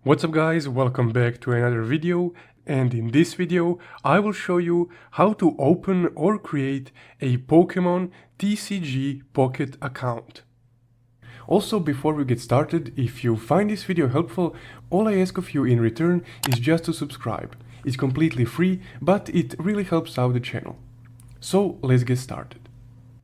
What's up guys, welcome back to another video, and in this video I will show you how to open or create a Pokemon TCG Pocket account. Also, before we get started, if you find this video helpful, all I ask of you in return is just to subscribe. It's completely free, but it really helps out the channel. So let's get started.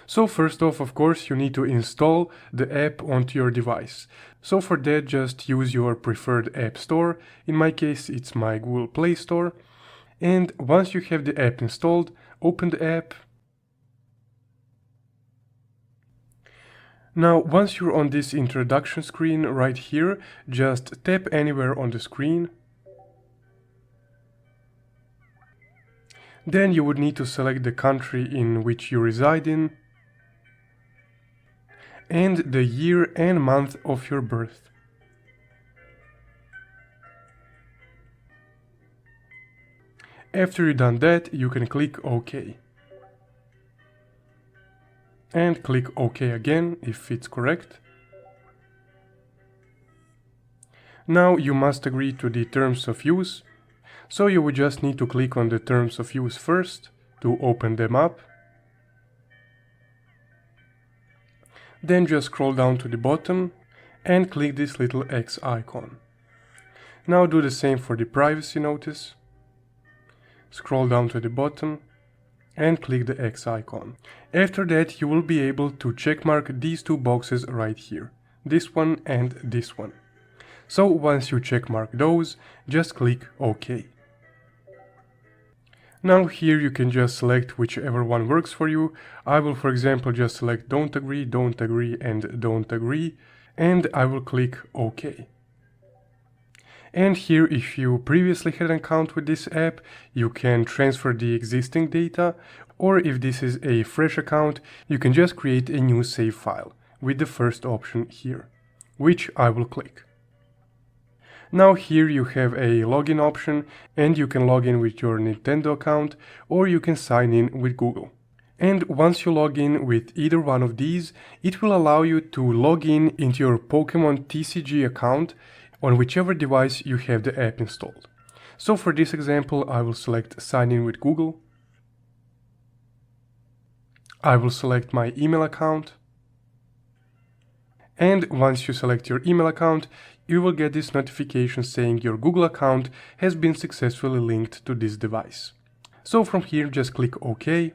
So first off, of course, you need to install the app onto your device. So for that, just use your preferred app store. In my case, it's my Google Play Store. And once you have the app installed, open the app. Now, once you're on this introduction screen right here, just tap anywhere on the screen. Then you would need to select the country in which you reside in, and the year and month of your birth. After you've done that, you can click OK. And click OK again if it's correct. Now you must agree to the terms of use, so you would just need to click on the terms of use first to open them up. Then just scroll down to the bottom and click this little X icon. Now do the same for the privacy notice. Scroll down to the bottom and click the X icon. After that, you will be able to checkmark these two boxes right here, this one and this one. So once you checkmark those, just click OK. Now here you can just select whichever one works for you. I will, for example, just select don't agree, and don't agree, and I will click OK. And here, if you previously had an account with this app, you can transfer the existing data, or if this is a fresh account, you can just create a new save file with the first option here, which I will click. Now here you have a login option, and you can log in with your Nintendo account, or you can sign in with Google. And once you log in with either one of these, it will allow you to log in into your Pokemon TCG account on whichever device you have the app installed. So for this example, I will select sign in with Google. I will select my email account. And once you select your email account, you will get this notification saying your Google account has been successfully linked to this device. So from here, just click OK.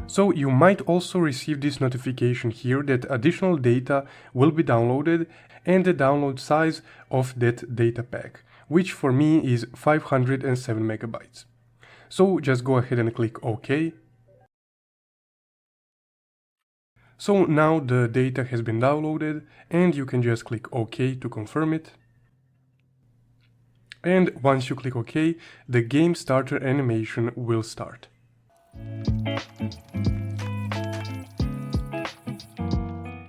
So you might also receive this notification here that additional data will be downloaded and the download size of that data pack, which for me is 507 megabytes. So just go ahead and click OK. So now the data has been downloaded, and you can just click OK to confirm it. And once you click OK, the game starter animation will start.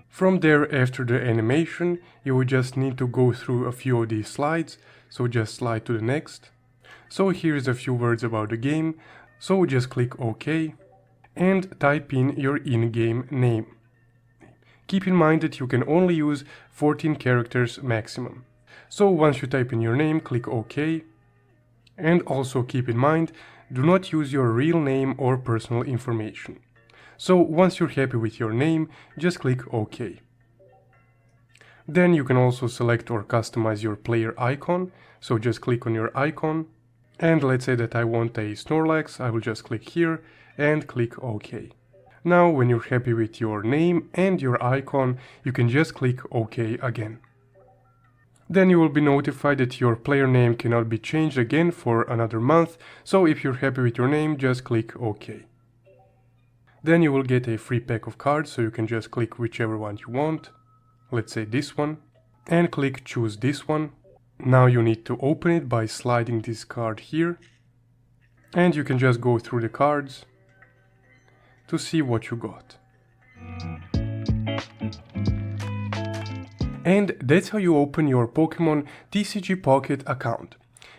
From there, after the animation, you will just need to go through a few of these slides, so just slide to the next. So here's a few words about the game, so just click OK and type in your in-game name. Keep in mind that you can only use 14 characters maximum. So once you type in your name, click OK. And also keep in mind, do not use your real name or personal information. So once you're happy with your name, just click OK. Then you can also select or customize your player icon. So just click on your icon. And let's say that I want a Snorlax, I will just click here and click OK. Now, when you're happy with your name and your icon, you can just click OK again. Then you will be notified that your player name cannot be changed again for another month, so if you're happy with your name, just click OK. Then you will get a free pack of cards, so you can just click whichever one you want, let's say this one, and click choose this one. Now you need to open it by sliding this card here, and you can just go through the cards to see what you got. And that's how you open your Pokemon TCG Pocket account.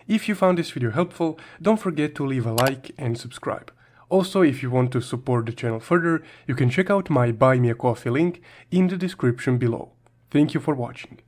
If you found this video helpful, don't forget to leave a like and subscribe. Also, if you want to support the channel further, you can check out my Buy Me a Coffee link in the description below. Thank you for watching.